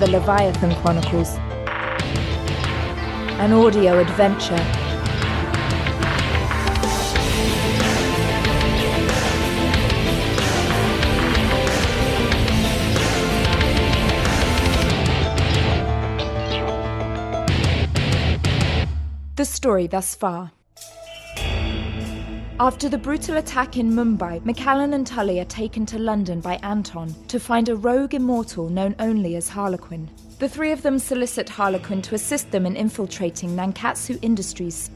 the Leviathan Chronicles, an audio adventure. The story thus far. After the brutal attack in Mumbai, Macallan and Tulley are taken to London by Anton to find a rogue immortal known only as Harlequinn. The three of them solicit Harlequinn to assist them in infiltrating Nankatsu Industries.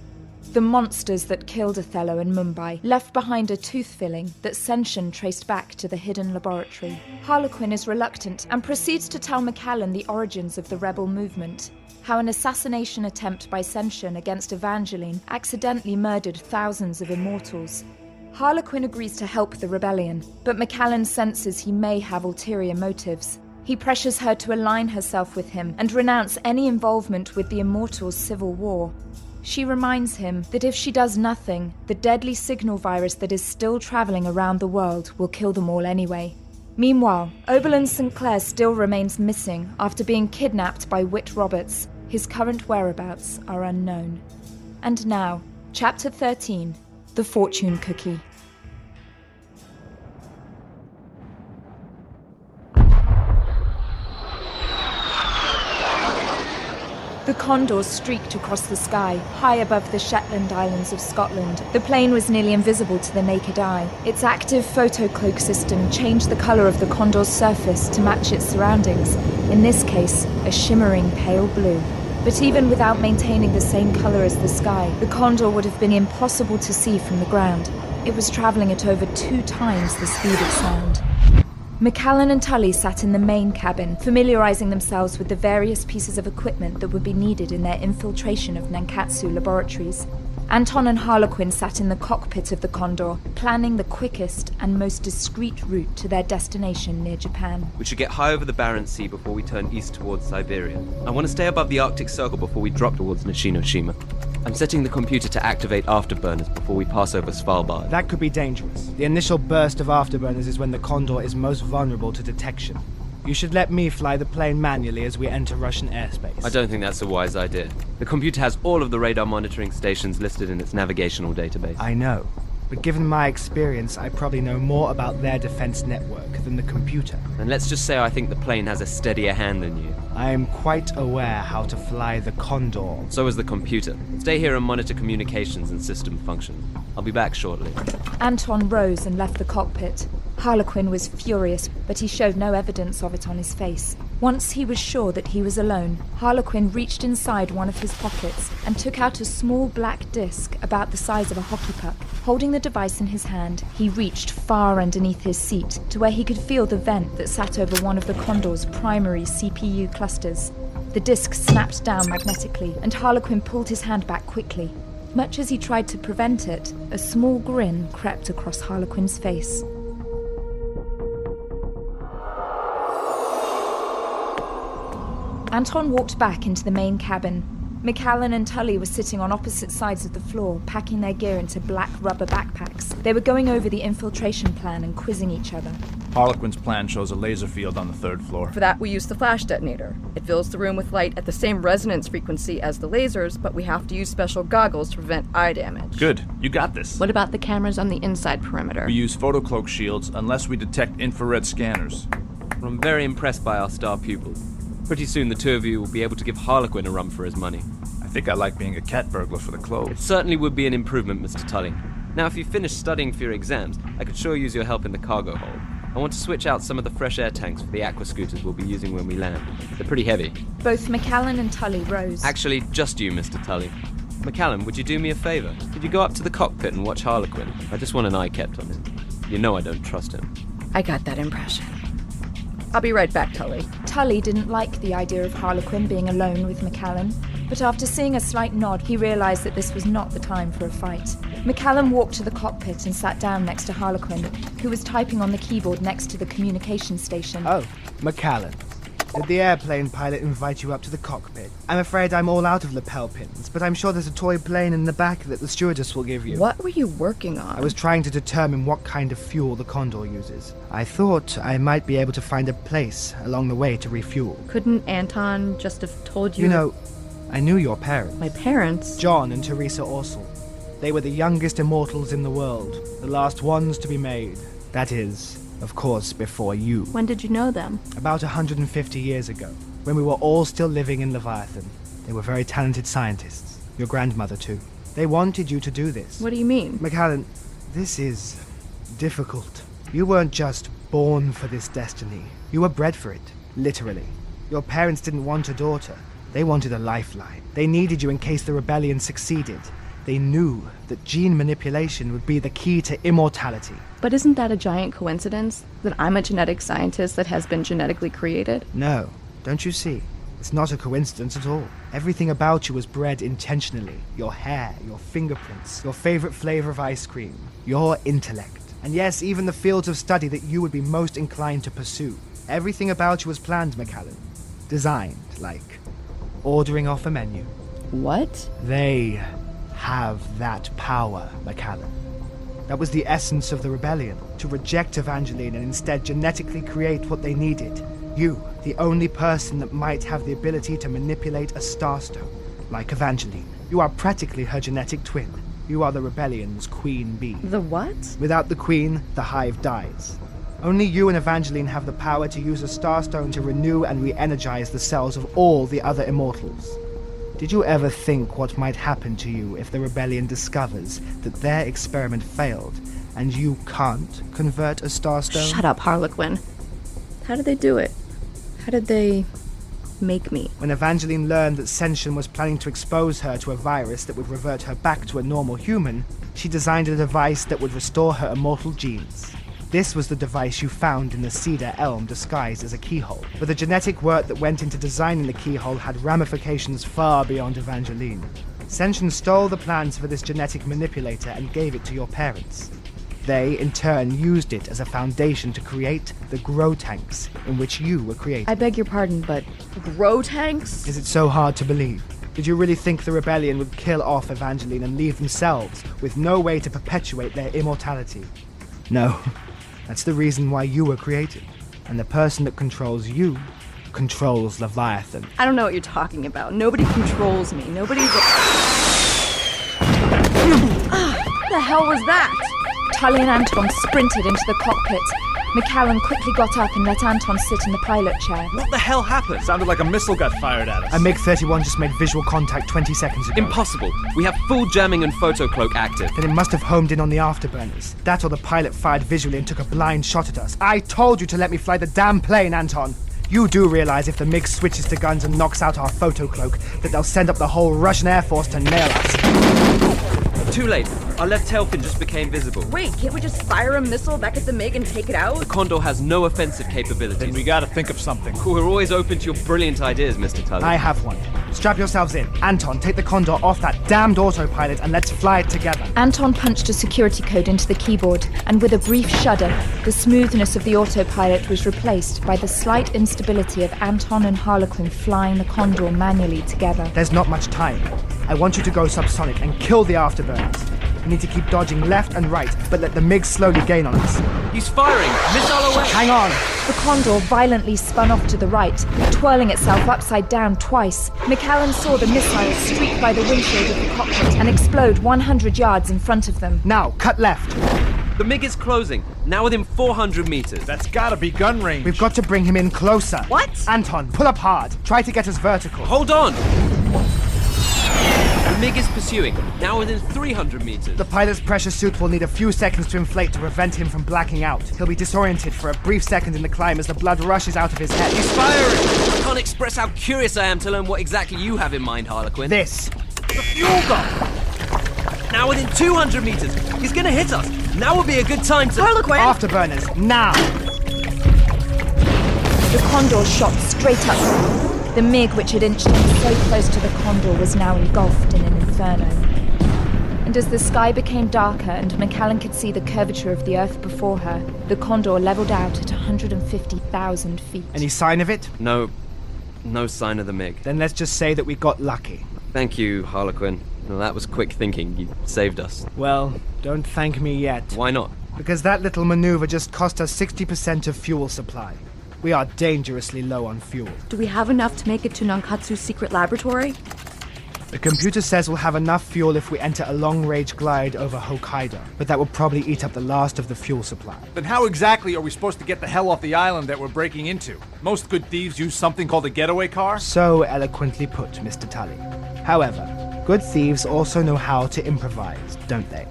The monsters that killed Othello in Mumbai left behind a tooth filling that Senshin traced back to the hidden laboratory. Harlequinn is reluctant and proceeds to tell Macallan the origins of the rebel movement. How an assassination attempt by Senshin against Evangeline accidentally murdered thousands of immortals. Harlequinn agrees to help the rebellion, but Macallan senses he may have ulterior motives. He pressures her to align herself with him and renounce any involvement with the immortals' civil war. She reminds him that if she does nothing, the deadly signal virus that is still traveling around the world will kill them all anyway. Meanwhile, Oberlin St. Clair still remains missing after being kidnapped by Whit Roberts. His current whereabouts are unknown. And now, Chapter 13, The Fortune Cookie. The condors streaked across the sky, high above the Shetland Islands of Scotland. The plane was nearly invisible to the naked eye. Its active photocloak system changed the colour of the condor's surface to match its surroundings, in this case, a shimmering pale blue. But even without maintaining the same colour as the sky, the condor would have been impossible to see from the ground. It was travelling at over 2 times the speed of sound. Macallan and Tulley sat in the main cabin, familiarising themselves with the various pieces of equipment that would be needed in their infiltration of Nankatsu laboratories. Anton and Harlequinn sat in the cockpit of the Condor, planning the quickest and most discreet route to their destination near Japan. We should get high over the Barents Sea before we turn east towards Siberia. I want to stay above the Arctic Circle before we drop towards Nishinoshima. I'm setting the computer to activate afterburners before we pass over Svalbard. That could be dangerous. The initial burst of afterburners is when the Condor is most vulnerable to detection. You should let me fly the plane manually as we enter Russian airspace. I don't think that's a wise idea. The computer has all of the radar monitoring stations listed in its navigational database. I know, but given my experience, I probably know more about their defense network than the computer. And let's just say I think the plane has a steadier hand than you. I am quite aware how to fly the Condor. So is the computer. Stay here and monitor communications and system functions. I'll be back shortly. Anton rose and left the cockpit. Harlequinn was furious, but he showed no evidence of it on his face. Once he was sure that he was alone, Harlequinn reached inside one of his pockets and took out a small black disc about the size of a hockey puck. Holding the device in his hand, he reached far underneath his seat to where he could feel the vent that sat over one of the Condor's primary CPU clusters. The disc snapped down magnetically, and Harlequinn pulled his hand back quickly. Much as he tried to prevent it, a small grin crept across Harlequinn's face. Anton walked back into the main cabin. Macallan and Tulley were sitting on opposite sides of the floor, packing their gear into black rubber backpacks. They were going over the infiltration plan and quizzing each other. Harlequinn's plan shows a laser field on the 3rd floor. For that, we use the flash detonator. It fills the room with light at the same resonance frequency as the lasers, but we have to use special goggles to prevent eye damage. Good. You got this. What about the cameras on the inside perimeter? We use photocloak shields unless we detect infrared scanners. I'm very impressed by our star pupils. Pretty soon the two of you will be able to give Harlequinn a run for his money. I think I like being a cat burglar for the clothes. It certainly would be an improvement, Mr. Tulley. Now, if you finish studying for your exams, I could sure use your help in the cargo hold. I want to switch out some of the fresh air tanks for the aqua scooters we'll be using when we land. They're pretty heavy. Both Macallan and Tulley rose. Actually, just you, Mr. Tulley. Macallan, would you do me a favour? Could you go up to the cockpit and watch Harlequinn? I just want an eye kept on him. You know I don't trust him. I got that impression. I'll be right back, Tulley. Tulley didn't like the idea of Harlequinn being alone with Macallan, but after seeing a slight nod, he realised that this was not the time for a fight. Macallan walked to the cockpit and sat down next to Harlequinn, who was typing on the keyboard next to the communication station. Oh, Macallan. Did the airplane pilot invite you up to the cockpit? I'm afraid I'm all out of lapel pins, but I'm sure there's a toy plane in the back that the stewardess will give you. What were you working on? I was trying to determine what kind of fuel the Condor uses. I thought I might be able to find a place along the way to refuel. Couldn't Anton just have told you? You know, I knew your parents. My parents? John and Teresa Orsel. They were the youngest immortals in the world, the last ones to be made. That is, of course, before you. When did you know them? About 150 years ago, when we were all still living in Leviathan. They were very talented scientists. Your grandmother, too. They wanted you to do this. What do you mean? Macallan, this is difficult. You weren't just born for this destiny. You were bred for it, literally. Your parents didn't want a daughter. They wanted a lifeline. They needed you in case the rebellion succeeded. They knew that gene manipulation would be the key to immortality. But isn't that a giant coincidence? That I'm a genetic scientist that has been genetically created? No, don't you see? It's not a coincidence at all. Everything about you was bred intentionally. Your hair, your fingerprints, your favorite flavor of ice cream, your intellect. And yes, even the fields of study that you would be most inclined to pursue. Everything about you was planned, Macallan. Designed, like ordering off a menu. What? They have that power, Macallan. That was the essence of the rebellion, to reject Evangeline and instead genetically create what they needed. You, the only person that might have the ability to manipulate a Starstone, like Evangeline. You are practically her genetic twin. You are the rebellion's queen bee. The what? Without the queen, the hive dies. Only you and Evangeline have the power to use a Starstone to renew and re-energize the cells of all the other immortals. Did you ever think what might happen to you if the rebellion discovers that their experiment failed and you can't convert a Starstone? Shut up, Harlequinn. How did they do it? How did they make me? When Evangeline learned that Senshin was planning to expose her to a virus that would revert her back to a normal human, she designed a device that would restore her immortal genes. This was the device you found in the cedar elm disguised as a keyhole. But the genetic work that went into designing the keyhole had ramifications far beyond Evangeline. Senshin stole the plans for this genetic manipulator and gave it to your parents. They, in turn, used it as a foundation to create the grow tanks in which you were created. I beg your pardon, but Grow tanks? Is it so hard to believe? Did you really think the rebellion would kill off Evangeline and leave themselves with no way to perpetuate their immortality? No. That's the reason why you were created. And the person that controls you controls Leviathan. I don't know what you're talking about. Nobody controls me. Nobody's the hell was that? Tulley and Anton sprinted into the cockpit. Macallan quickly got up and let Anton sit in the pilot chair. What the hell happened? Sounded like a missile got fired at us. A MiG-31 just made visual contact 20 seconds ago. Impossible. We have full jamming and photo cloak active. Then it must have homed in on the afterburners. That or the pilot fired visually and took a blind shot at us. I told you to let me fly the damn plane, Anton. You do realize if the MiG switches to guns and knocks out our photo cloak, that they'll send up the whole Russian Air Force to nail us. Too late. Our left tail fin just became visible. Wait, can't we just fire a missile back at the MiG and take it out? The Condor has no offensive capabilities. Then we gotta think of something. We're always open to your brilliant ideas, Mr. Tulley. I have one. Strap yourselves in. Anton, take the Condor off that damned autopilot and let's fly it together. Anton punched a security code into the keyboard, and with a brief shudder, the smoothness of the autopilot was replaced by the slight instability of Anton and Harlequinn flying the Condor manually together. There's not much time. I want you to go subsonic and kill the afterburners. We need to keep dodging left and right, but let the MiG slowly gain on us. He's firing! Missile away! Hang on! The Condor violently spun off to the right, twirling itself upside down twice. Macallan saw the missile streak by the windshield of the cockpit and explode 100 yards in front of them. Now, cut left. The MiG is closing, now within 400 meters. That's gotta be gun range. We've got to bring him in closer. What? Anton, pull up hard. Try to get us vertical. Hold on! The MiG is pursuing, now within 300 meters. The pilot's pressure suit will need a few seconds to inflate to prevent him from blacking out. He'll be disoriented for a brief second in the climb as the blood rushes out of his head. He's firing! I can't express how curious I am to learn what exactly you have in mind, Harlequinn. This. The fuel gun! Now within 200 meters. He's gonna hit us. Now would be a good time to... Harlequinn! Afterburners, now! The Condor shot straight up. The MiG, which had inched in so close to the Condor, was now engulfed in an inferno. And as the sky became darker and Macallan could see the curvature of the earth before her, the Condor leveled out at 150,000 feet. Any sign of it? No, no sign of the MiG. Then let's just say that we got lucky. Thank you, Harlequin. Well, that was quick thinking. You saved us. Well, don't thank me yet. Why not? Because that little maneuver just cost us 60% of fuel supply. We are dangerously low on fuel. Do we have enough to make it to Nankatsu's secret laboratory? The computer says we'll have enough fuel if we enter a long-range glide over Hokkaido, but that will probably eat up the last of the fuel supply. Then how exactly are we supposed to get the hell off the island that we're breaking into? Most good thieves use something called a getaway car? So eloquently put, Mr. Tulley. However, good thieves also know how to improvise, don't they?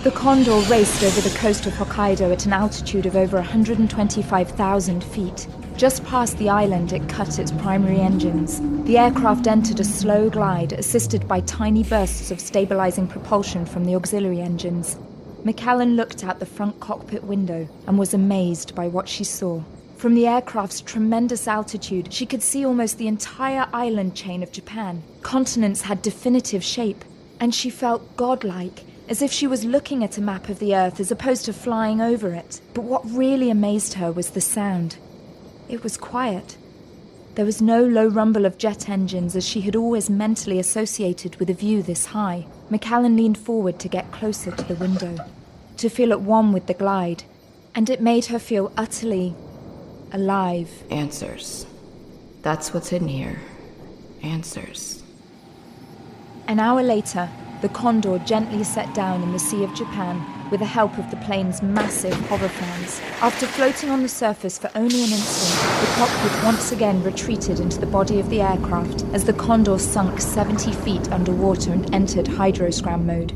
The Condor raced over the coast of Hokkaido at an altitude of over 125,000 feet. Just past the island, it cut its primary engines. The aircraft entered a slow glide, assisted by tiny bursts of stabilizing propulsion from the auxiliary engines. Macallan looked out the front cockpit window and was amazed by what she saw. From the aircraft's tremendous altitude, she could see almost the entire island chain of Japan. Continents had definitive shape, and she felt godlike, as if she was looking at a map of the Earth as opposed to flying over it. But what really amazed her was the sound. It was quiet. There was no low rumble of jet engines as she had always mentally associated with a view this high. Macallan leaned forward to get closer to the window, to feel at one with the glide, and it made her feel utterly alive. Answers. That's what's in here. Answers. An hour later, the Condor gently set down in the Sea of Japan with the help of the plane's massive hover fans. After floating on the surface for only an instant, the cockpit once again retreated into the body of the aircraft as the Condor sunk 70 feet underwater and entered hydroscram mode.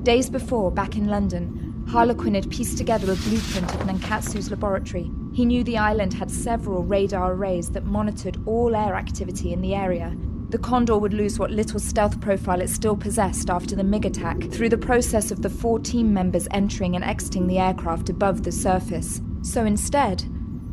Days before, back in London, Harlequin had pieced together a blueprint of Nankatsu's laboratory. He knew the island had several radar arrays that monitored all air activity in the area. The Condor would lose what little stealth profile it still possessed after the MiG attack through the process of the 4 team members entering and exiting the aircraft above the surface. So instead,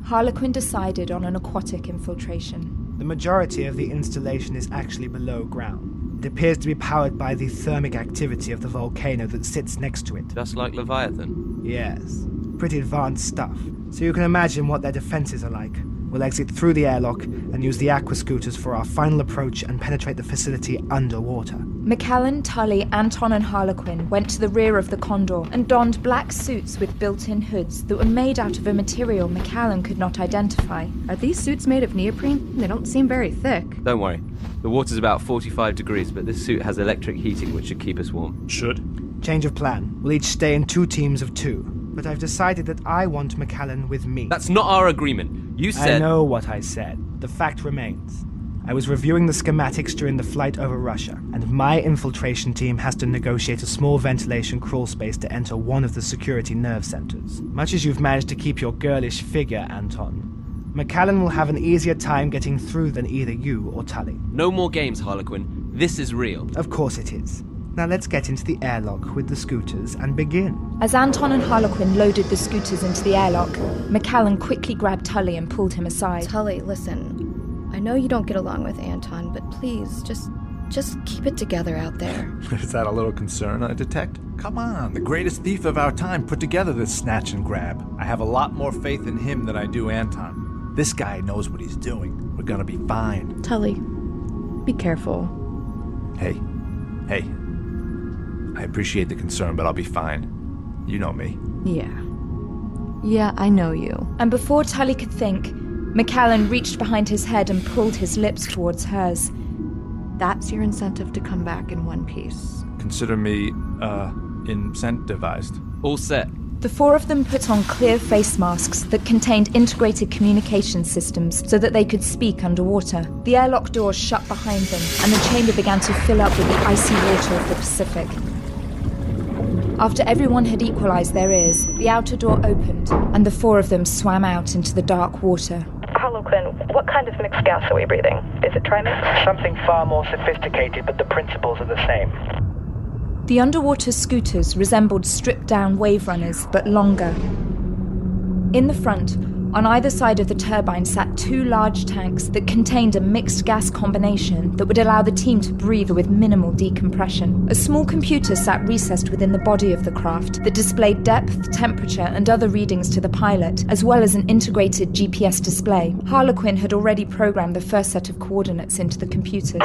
Harlequin decided on an aquatic infiltration. The majority of the installation is actually below ground. It appears to be powered by the thermic activity of the volcano that sits next to it. Just like Leviathan. Yes, pretty advanced stuff. So you can imagine what their defenses are like. We'll exit through the airlock and use the aqua scooters for our final approach and penetrate the facility underwater. Macallan, Tulley, Anton and Harlequin went to the rear of the Condor and donned black suits with built-in hoods that were made out of a material Macallan could not identify. Are these suits made of neoprene? They don't seem very thick. Don't worry. The water's about 45 degrees, but this suit has electric heating which should keep us warm. Should. Change of plan. We'll each stay in 2 teams of 2. But I've decided that I want Macallan with me. That's not our agreement. You said... I know what I said. The fact remains. I was reviewing the schematics during the flight over Russia, and my infiltration team has to negotiate a small ventilation crawl space to enter one of the security nerve centers. Much as you've managed to keep your girlish figure, Anton, Macallan will have an easier time getting through than either you or Tulley. No more games, Harlequin. This is real. Of course it is. Now let's get into the airlock with the scooters and begin. As Anton and Harlequin loaded the scooters into the airlock, Macallan quickly grabbed Tulley and pulled him aside. Tulley, listen. I know you don't get along with Anton, but please, just keep it together out there. Is that a little concern I detect? Come on, the greatest thief of our time put together this snatch and grab. I have a lot more faith in him than I do Anton. This guy knows what he's doing. We're gonna be fine. Tulley, be careful. Hey. I appreciate the concern, but I'll be fine. You know me. Yeah, I know you. And before Tulley could think, Macallan reached behind his head and pulled his lips towards hers. That's your incentive to come back in one piece. Consider me, incentivized. All set. The 4 of them put on clear face masks that contained integrated communication systems so that they could speak underwater. The airlock doors shut behind them, and the chamber began to fill up with the icy water of the Pacific. After everyone had equalized their ears, the outer door opened, and the 4 of them swam out into the dark water. Harlequin, what kind of mixed gas are we breathing? Is it trimix? Something far more sophisticated, but the principles are the same. The underwater scooters resembled stripped-down wave runners, but longer. In the front, On either side of the turbine sat 2 large tanks that contained a mixed gas combination that would allow the team to breathe with minimal decompression. A small computer sat recessed within the body of the craft that displayed depth, temperature, and other readings to the pilot, as well as an integrated GPS display. Harlequinn had already programmed the first set of coordinates into the computers.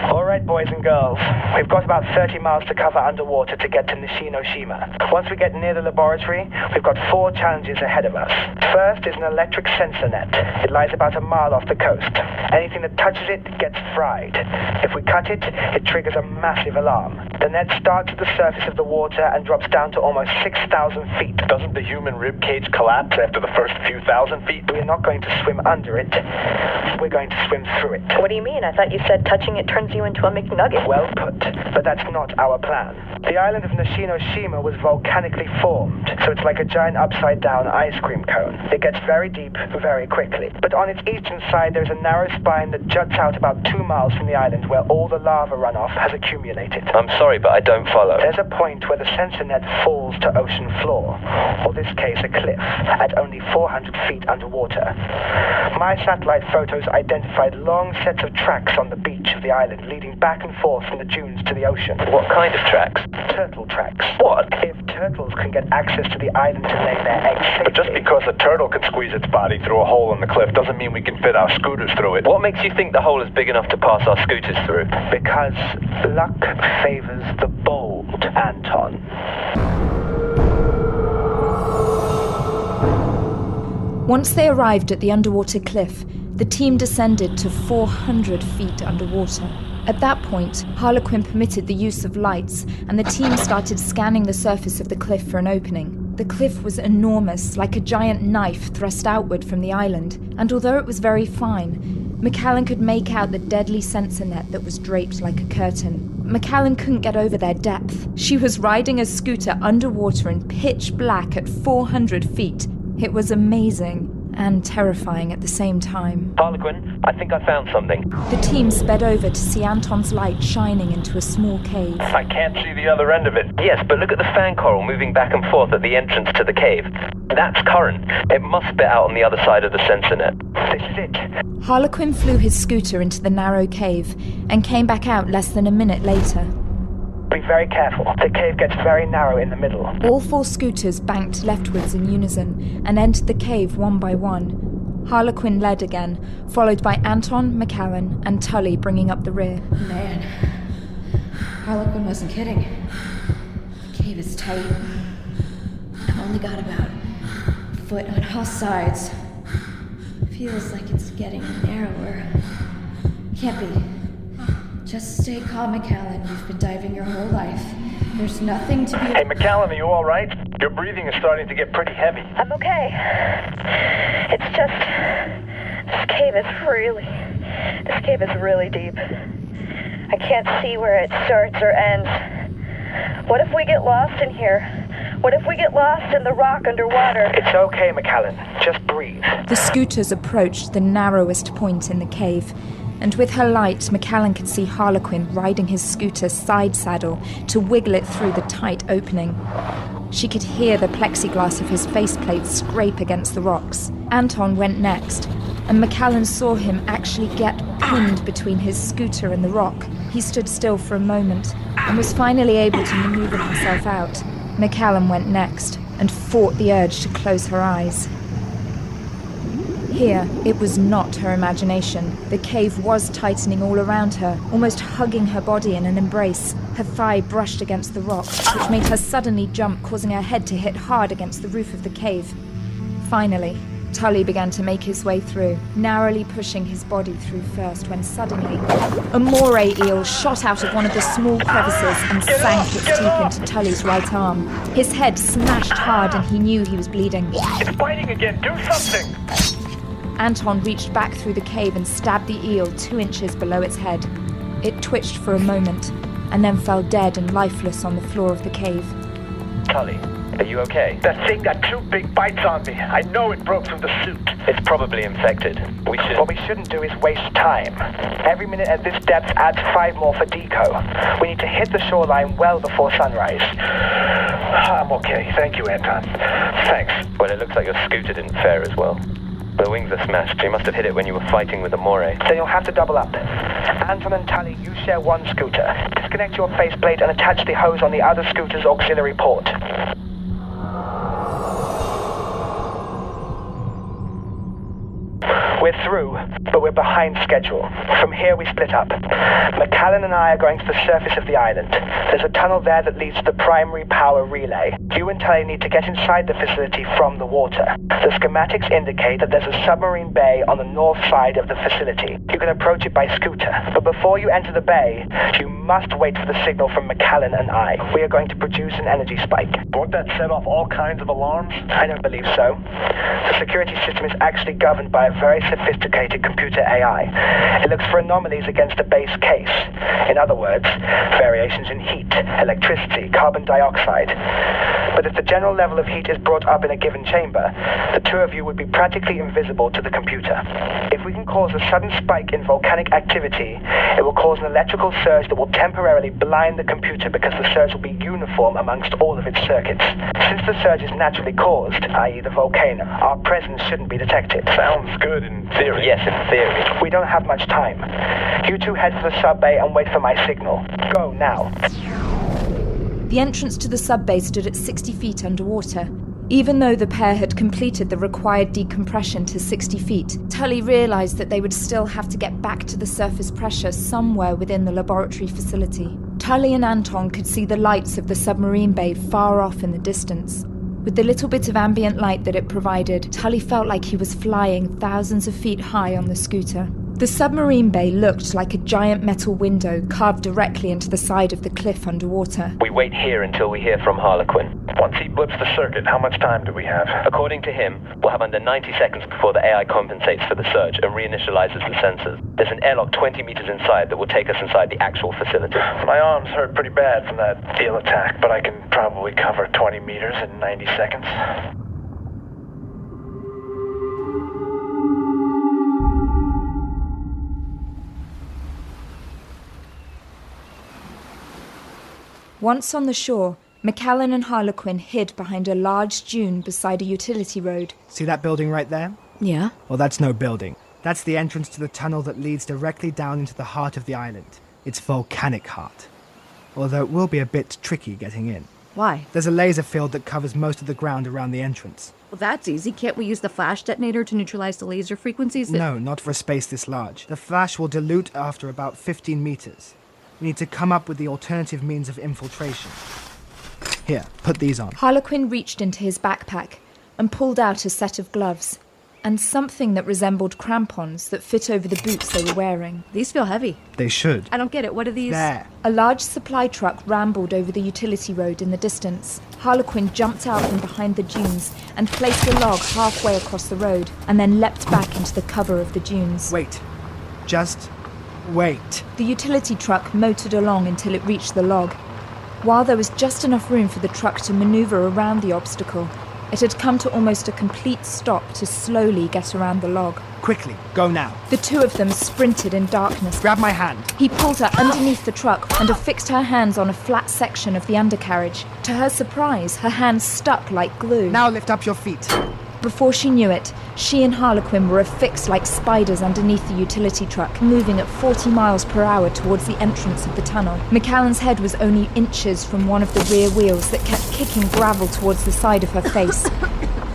All right, boys and girls. We've got about 30 miles to cover underwater to get to Nishinoshima. Once we get near the laboratory, we've got 4 challenges ahead of us. First is an electric sensor net. It lies about a mile off the coast. Anything that touches it gets fried. If we cut it, it triggers a massive alarm. The net starts at the surface of the water and drops down to almost 6,000 feet. Doesn't the human rib cage collapse after the first few thousand feet? We're not going to swim under it. We're going to swim through it. What do you mean? I thought you said touching it turns you into a McNugget. Well put, but that's not our plan. The island of Nishinoshima was volcanically formed, so it's like a giant upside-down ice cream cone. It gets very deep very quickly. But on its eastern side, there's a narrow spine that juts out about 2 miles from the island where all the lava runoff has accumulated. I'm sorry, but I don't follow. There's a point where the sensor net falls to ocean floor, or this case a cliff, at only 400 feet underwater. My satellite photos identified long sets of tracks on the beach of the island leading back and forth from the dunes to the ocean. What kind of tracks? Turtle tracks. What? If turtles can get access to the island to lay their eggs safely... But just because a turtle can squeeze its body through a hole in the cliff doesn't mean we can fit our scooters through it. What makes you think the hole is big enough to pass our scooters through? Because luck favors the bold, Anton. Once they arrived at the underwater cliff, the team descended to 400 feet underwater. At that point, Harlequinn permitted the use of lights, and the team started scanning the surface of the cliff for an opening. The cliff was enormous, like a giant knife thrust outward from the island, and although it was very fine, Macallan could make out the deadly sensor net that was draped like a curtain. Macallan couldn't get over their depth. She was riding a scooter underwater in pitch black at 400 feet. It was amazing and terrifying at the same time. Harlequinn, I think I found something. The team sped over to see Anton's light shining into a small cave. I can't see the other end of it. Yes, but look at the fan coral moving back and forth at the entrance to the cave. That's current. It must spit out on the other side of the sensor net. This is it. Harlequinn flew his scooter into the narrow cave and came back out less than a minute later. Be very careful. The cave gets very narrow in the middle. All 4 scooters banked leftwards in unison and entered the cave one by one. Harlequinn led again, followed by Anton, Macallan, and Tulley bringing up the rear. Man, Harlequinn wasn't kidding. The cave is tight. I've only got about a foot on all sides. Feels like it's getting narrower. Can't be. Just stay calm, Macallan. You've been diving your whole life. There's nothing to be... Hey, Macallan, are you all right? Your breathing is starting to get pretty heavy. I'm okay. It's just... This cave is really deep. I can't see where it starts or ends. What if we get lost in here? What if we get lost in the rock underwater? It's okay, Macallan. Just breathe. The scooters approached the narrowest point in the cave, and with her light, Macallan could see Harlequinn riding his scooter side saddle to wiggle it through the tight opening. She could hear the plexiglass of his faceplate scrape against the rocks. Anton went next, and Macallan saw him actually get pinned between his scooter and the rock. He stood still for a moment and was finally able to maneuver himself out. Macallan went next and fought the urge to close her eyes. Here, it was not her imagination. The cave was tightening all around her, almost hugging her body in an embrace. Her thigh brushed against the rock, which made her suddenly jump, causing her head to hit hard against the roof of the cave. Finally, Tulley began to make his way through, narrowly pushing his body through first, when suddenly, a moray eel shot out of one of the small crevices and sank its teeth into Tulley's right arm. His head smashed hard and he knew he was bleeding. It's biting again. Do something! Anton reached back through the cave and stabbed the eel 2 inches below its head. It twitched for a moment, and then fell dead and lifeless on the floor of the cave. Tulley, are you okay? That thing got 2 big bites on me. I know it broke through the suit. It's probably infected. What we shouldn't do is waste time. Every minute at this depth adds 5 more for deco. We need to hit the shoreline well before sunrise. I'm okay. Thank you, Anton. Thanks. Well, it looks like your scooter didn't fare as well. The wings are smashed. You must have hit it when you were fighting with the Moray. Then you'll have to double up. Anton and Tulley, you share one scooter. Disconnect your faceplate and attach the hose on the other scooter's auxiliary port. We're through, but we're behind schedule. From here we split up. Macallan and I are going to the surface of the island. There's a tunnel there that leads to the primary power relay. You and Tulley need to get inside the facility from the water. The schematics indicate that there's a submarine bay on the north side of the facility. You can approach it by scooter, but before you enter the bay, you must wait for the signal from Macallan and I. We are going to produce an energy spike. Won't that set off all kinds of alarms? I don't believe so. The security system is actually governed by a very sophisticated computer AI. It looks for anomalies against a base case. In other words, variations in heat, electricity, carbon dioxide. But if the general level of heat is brought up in a given chamber, the two of you would be practically invisible to the computer. If we can cause a sudden spike in volcanic activity, it will cause an electrical surge that will temporarily blind the computer because the surge will be uniform amongst all of its circuits. Since the surge is naturally caused, i.e. the volcano, our presence shouldn't be detected. Sounds good in theory. Yes, in theory. We don't have much time. You two head for the sub-bay and wait for my signal. Go now. The entrance to the sub-bay stood at 60 feet underwater. Even though the pair had completed the required decompression to 60 feet, Tulley realized that they would still have to get back to the surface pressure somewhere within the laboratory facility. Tulley and Anton could see the lights of the submarine bay far off in the distance. With the little bit of ambient light that it provided, Tulley felt like he was flying thousands of feet high on the scooter. The submarine bay looked like a giant metal window carved directly into the side of the cliff underwater. We wait here until we hear from Harlequinn. Once he blips the circuit, how much time do we have? According to him, we'll have under 90 seconds before the AI compensates for the surge and reinitializes the sensors. There's an airlock 20 meters inside that will take us inside the actual facility. My arms hurt pretty bad from that eel attack, but I can probably cover 20 meters in 90 seconds. Once on the shore, Macallan and Harlequinn hid behind a large dune beside a utility road. See that building right there? Yeah? Well, that's no building. That's the entrance to the tunnel that leads directly down into the heart of the island. Its volcanic heart. Although it will be a bit tricky getting in. Why? There's a laser field that covers most of the ground around the entrance. Well, that's easy. Can't we use the flash detonator to neutralize the laser frequencies? No, not for a space this large. The flash will dilute after about 15 meters. We need to come up with the alternative means of infiltration. Here, put these on. Harlequinn reached into his backpack and pulled out a set of gloves and something that resembled crampons that fit over the boots they were wearing. These feel heavy. They should. I don't get it. What are these? There. A large supply truck rambled over the utility road in the distance. Harlequinn jumped out from behind the dunes and placed a log halfway across the road and then leapt back into the cover of the dunes. Wait. Just wait. The utility truck motored along until it reached the log. While there was just enough room for the truck to maneuver around the obstacle, it had come to almost a complete stop to slowly get around the log. Quickly, go now. The two of them sprinted in darkness. Grab my hand. He pulled her underneath the truck and affixed her hands on a flat section of the undercarriage. To her surprise, her hands stuck like glue. Now lift up your feet. Before she knew it, she and Harlequinn were affixed like spiders underneath the utility truck, moving at 40 miles per hour towards the entrance of the tunnel. Macallan's head was only inches from one of the rear wheels that kept kicking gravel towards the side of her face.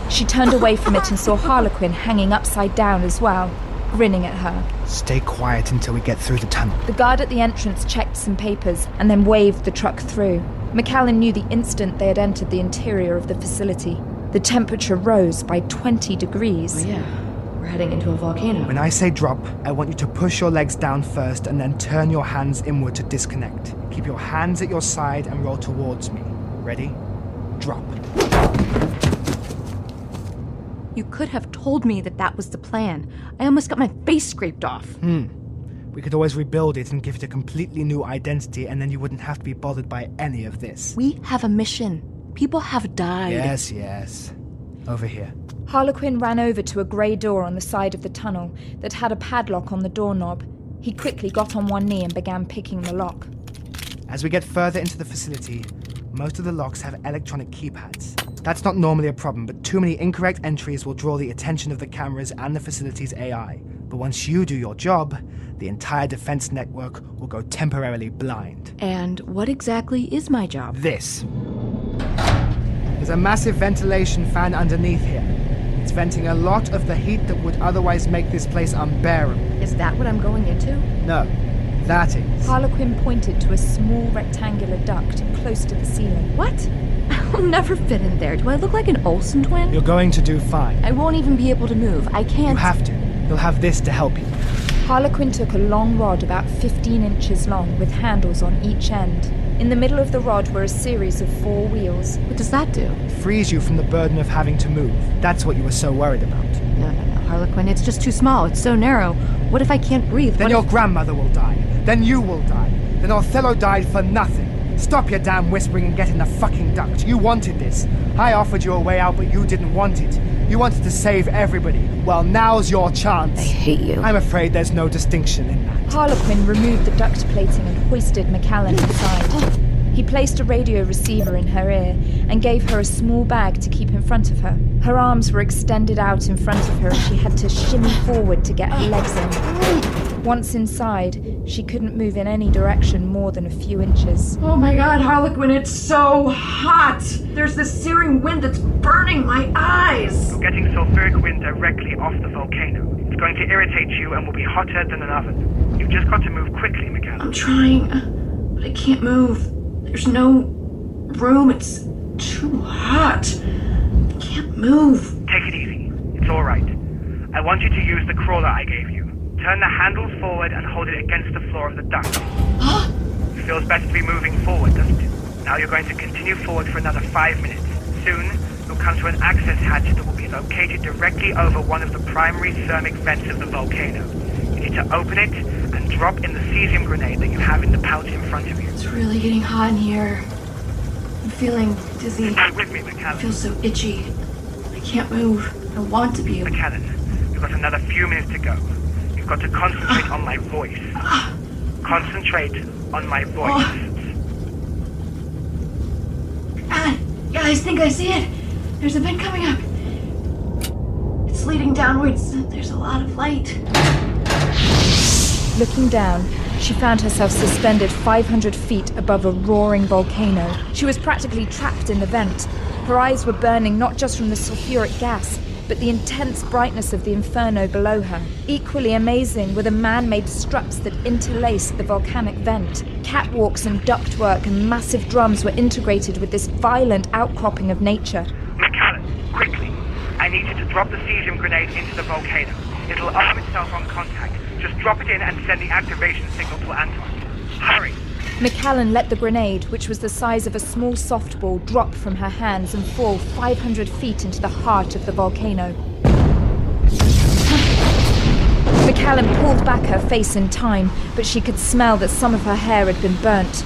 She turned away from it and saw Harlequinn hanging upside down as well, grinning at her. Stay quiet until we get through the tunnel. The guard at the entrance checked some papers and then waved the truck through. Macallan knew the instant they had entered the interior of the facility. The temperature rose by 20 degrees. Oh, yeah. We're heading into a volcano. When I say drop, I want you to push your legs down first and then turn your hands inward to disconnect. Keep your hands at your side and roll towards me. Ready? Drop. You could have told me that was the plan. I almost got my face scraped off. We could always rebuild it and give it a completely new identity, and then you wouldn't have to be bothered by any of this. We have a mission. People have died. Yes. Over here. Harlequinn ran over to a grey door on the side of the tunnel that had a padlock on the doorknob. He quickly got on one knee and began picking the lock. As we get further into the facility, Most of the locks have electronic keypads. That's not normally a problem, but too many incorrect entries will draw the attention of the cameras and the facility's AI. But once you do your job, the entire defense network will go temporarily blind. And what exactly is my job? This. There's a massive ventilation fan underneath here. It's venting a lot of the heat that would otherwise make this place unbearable. Is that what I'm going into? No, that is. Harlequin pointed to a small rectangular duct close to the ceiling. What? I'll never fit in there. Do I look like an Olsen twin? You're going to do fine. I won't even be able to move. I can't... You have to. You'll have this to help you. Harlequin took a long rod about 15 inches long with handles on each end. In the middle of the rod were a series of 4 wheels. What does that do? It frees you from the burden of having to move. That's what you were so worried about. No, Harlequin, it's just too small. It's so narrow. What if I can't breathe? Then your grandmother will die. Then you will die. Then Othello died for nothing. Stop your damn whispering and get in the fucking duct. You wanted this. I offered you a way out, but you didn't want it. You wanted to save everybody. Well, now's your chance. I hate you. I'm afraid there's no distinction in that. Harlequin removed the duct plating and hoisted Macallan inside. He placed a radio receiver in her ear and gave her a small bag to keep in front of her. Her arms were extended out in front of her and she had to shimmy forward to get her legs in. Once inside, she couldn't move in any direction more than a few inches. Oh my god, Harlequin, it's so hot! There's this searing wind that's burning my eyes! You're getting sulfuric wind directly off the volcano. It's going to irritate you and will be hotter than an oven. You've just got to move quickly, Macallan. I'm trying, but I can't move. There's no room. It's too hot. I can't move. Take it easy. It's all right. I want you to use the crawler I gave you. Turn the handles forward and hold it against the floor of the duct. It feels better to be moving forward, doesn't it? Now you're going to continue forward for another 5 minutes. Soon, you'll come to an access hatch that will be located directly over one of the primary thermic vents of the volcano. You need to open it and drop in the cesium grenade that you have in the pouch in front of you. It's really getting hot in here. I'm feeling dizzy. Stay with me, I Macallan. feel so itchy. I can't move. I want to be able. Macallan, you've got another few minutes to go. You've got to concentrate on my voice. Concentrate on my voice. Yeah, I think I see it. There's a vent coming up. It's leading downwards. There's a lot of light. Looking down, she found herself suspended 500 feet above a roaring volcano. She was practically trapped in the vent. Her eyes were burning not just from the sulfuric gas, but the intense brightness of the inferno below her. Equally amazing were the man-made struts that interlaced the volcanic vent. Catwalks and ductwork and massive drums were integrated with this violent outcropping of nature. Macallan, quickly. I need you to drop the cesium grenade into the volcano. It'll arm itself on contact. Just drop it in and send the activation signal to Anton. Hurry! Macallan let the grenade, which was the size of a small softball, drop from her hands and fall 500 feet into the heart of the volcano. Macallan pulled back her face in time, but she could smell that some of her hair had been burnt.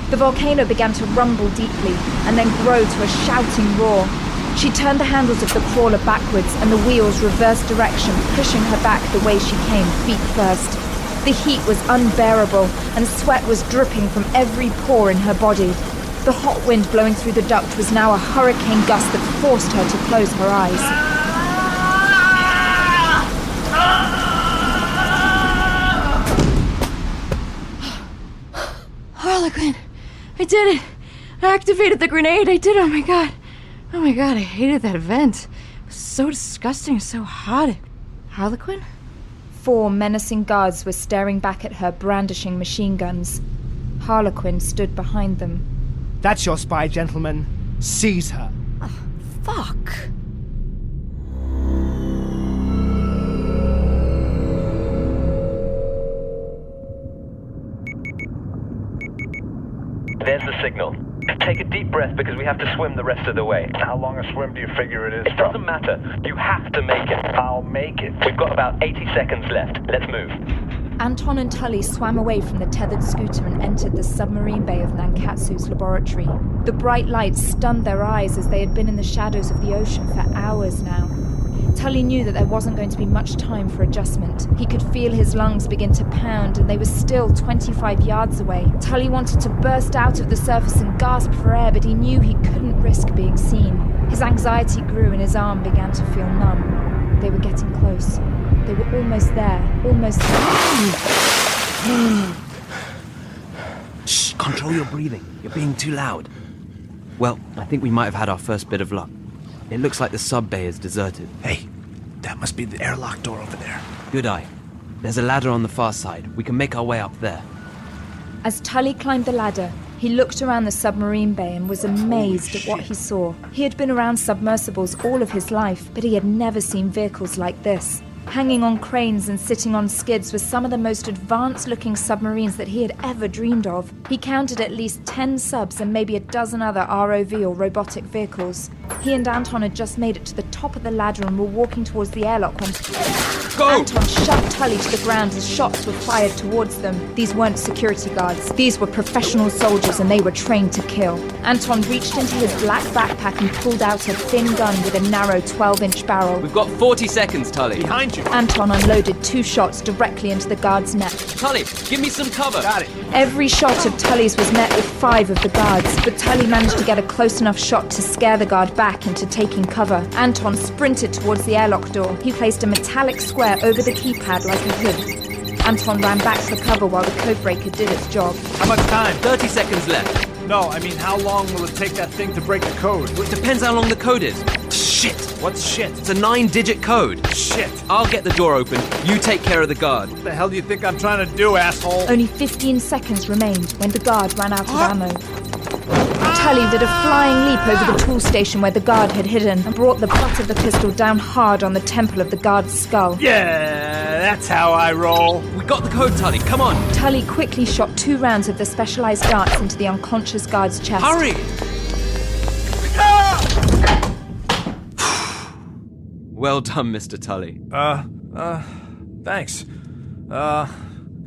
The volcano began to rumble deeply and then grow to a shouting roar. She turned the handles of the crawler backwards and the wheels reversed direction, pushing her back the way she came, feet first. The heat was unbearable, and sweat was dripping from every pore in her body. The hot wind blowing through the duct was now a hurricane gust that forced her to close her eyes. Harlequin! I did it! I activated the grenade! I did it! Oh my god! Oh my god, I hated that event. It was so disgusting and so hot. Harlequin? 4 menacing guards were staring back at her, brandishing machine guns. Harlequin stood behind them. That's your spy, gentlemen. Seize her. Fuck. There's the signal. Take a deep breath because we have to swim the rest of the way. How long a swim do you figure it is? It doesn't matter. You have to make it. I'll make it. We've got about 80 seconds left. Let's move. Anton and Tulley swam away from the tethered scooter and entered the submarine bay of Nankatsu's laboratory. The bright lights stunned their eyes as they had been in the shadows of the ocean for hours now. Tulley knew that there wasn't going to be much time for adjustment. He could feel his lungs begin to pound, and they were still 25 yards away. Tulley wanted to burst out of the surface and gasp for air, but he knew he couldn't risk being seen. His anxiety grew and his arm began to feel numb. They were getting close. They were almost there. Almost there. Shh, control your breathing. You're being too loud. Well, I think we might have had our first bit of luck. It looks like the sub-bay is deserted. Hey, that must be the airlock door over there. Good eye. There's a ladder on the far side. We can make our way up there. As Tulley climbed the ladder, he looked around the submarine bay and was amazed at what he saw. He had been around submersibles all of his life, but he had never seen vehicles like this. Hanging on cranes and sitting on skids were some of the most advanced-looking submarines that he had ever dreamed of. He counted at least 10 subs and maybe a dozen other ROV or robotic vehicles. He and Anton had just made it to the top of the ladder and were walking towards the airlock when Anton shoved Tulley to the ground as shots were fired towards them. These weren't security guards. These were professional soldiers and they were trained to kill. Anton reached into his black backpack and pulled out a thin gun with a narrow 12-inch barrel. We've got 40 seconds, Tulley. Behind you. Anton unloaded 2 shots directly into the guard's neck. Tulley, give me some cover. Got it. Every shot of Tulley's was met with 5 of the guards, but Tulley managed to get a close enough shot to scare the guard back into taking cover. Anton sprinted towards the airlock door. He placed a metallic square over the keypad like a hood. Anton ran back for cover while the codebreaker did its job. How much time? 30 seconds left. No, I mean, how long will it take that thing to break the code? Well, it depends how long the code is. Shit! What's shit? It's a 9-digit code. Shit! I'll get the door open. You take care of the guard. What the hell do you think I'm trying to do, asshole? Only 15 seconds remained when the guard ran out of ammo. Tulley did a flying leap over the tool station where the guard had hidden and brought the butt of the pistol down hard on the temple of the guard's skull. Yeah, that's how I roll. We got the code, Tulley. Come on. Tulley quickly shot 2 rounds of the specialized darts into the unconscious guard's chest. Hurry! Well done, Mr. Tulley. Thanks.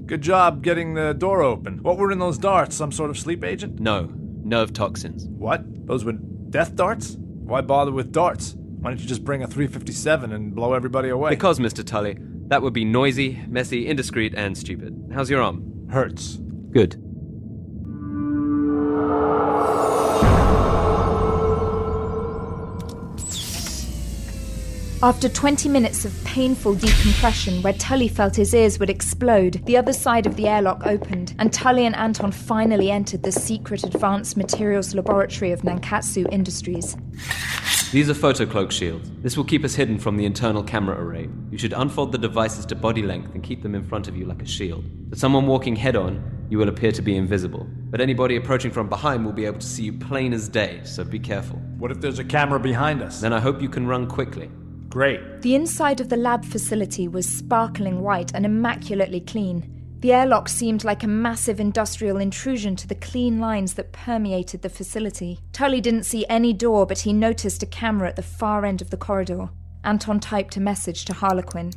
Good job getting the door open. What were in those darts? Some sort of sleep agent? No, nerve toxins. What? Those were death darts? Why bother with darts? Why don't you just bring a 357 and blow everybody away? Because, Mr. Tulley, that would be noisy, messy, indiscreet, and stupid. How's your arm? Hurts. Good. After 20 minutes of painful decompression where Tulley felt his ears would explode, the other side of the airlock opened, and Tulley and Anton finally entered the secret advanced materials laboratory of Nankatsu Industries. These are photocloak shields. This will keep us hidden from the internal camera array. You should unfold the devices to body length and keep them in front of you like a shield. To someone walking head-on, you will appear to be invisible. But anybody approaching from behind will be able to see you plain as day, so be careful. What if there's a camera behind us? Then I hope you can run quickly. Great. The inside of the lab facility was sparkling white and immaculately clean. The airlock seemed like a massive industrial intrusion to the clean lines that permeated the facility. Tulley didn't see any door, but he noticed a camera at the far end of the corridor. Anton typed a message to Harlequinn.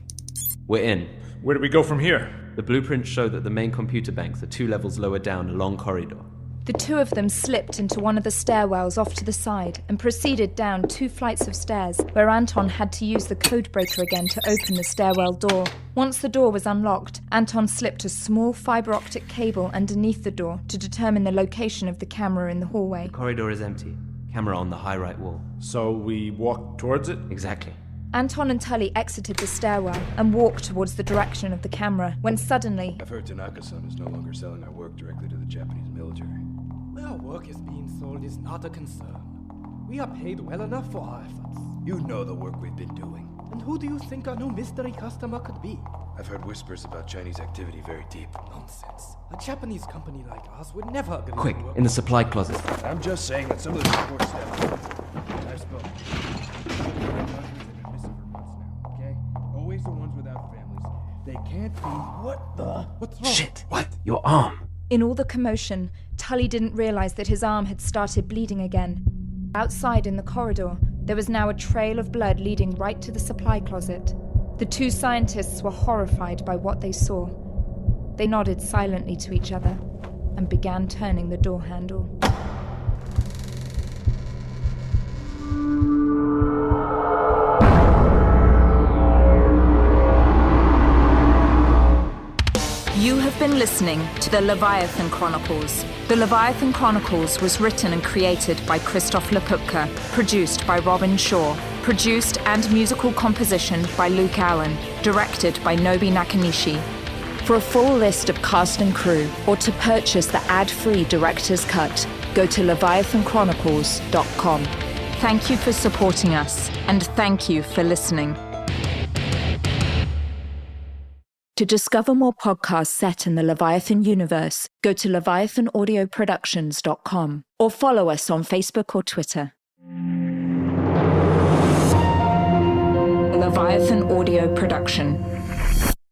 We're in. Where do we go from here? The blueprints show that the main computer banks are 2 levels lower down a long corridor. The 2 of them slipped into one of the stairwells off to the side and proceeded down 2 flights of stairs, where Anton had to use the codebreaker again to open the stairwell door. Once the door was unlocked, Anton slipped a small fiber optic cable underneath the door to determine the location of the camera in the hallway. The corridor is empty. Camera on the high right wall. So we walk towards it? Exactly. Anton and Tulley exited the stairwell and walked towards the direction of the camera, when suddenly... I've heard Tanaka-san is no longer selling our work directly to the Japanese military. Where our work is being sold is not a concern. We are paid well enough for our efforts. You know the work we've been doing. And who do you think our new mystery customer could be? I've heard whispers about Chinese activity very deep. Nonsense. A Japanese company like us would never agree Quick, to work in the supply closet. I'm just saying that some of the support staff... I've spoken. Okay? Always the ones without families. They can't be... What the... What's wrong? Shit! What? Your arm! In all the commotion, Tulley didn't realize that his arm had started bleeding again. Outside in the corridor, there was now a trail of blood leading right to the supply closet. The 2 scientists were horrified by what they saw. They nodded silently to each other and began turning the door handle. You have been listening to the Leviathan Chronicles. The Leviathan Chronicles was written and created by Christof Laputka, produced by Robin Shaw, produced and musical composition by Luke Allen, directed by Nobi Nakanishi. For a full list of cast and crew, or to purchase the ad-free director's cut, go to leviathanchronicles.com. Thank you for supporting us, and thank you for listening. To discover more podcasts set in the Leviathan universe, go to leviathanaudioproductions.com or follow us on Facebook or Twitter. Leviathan Audio Production.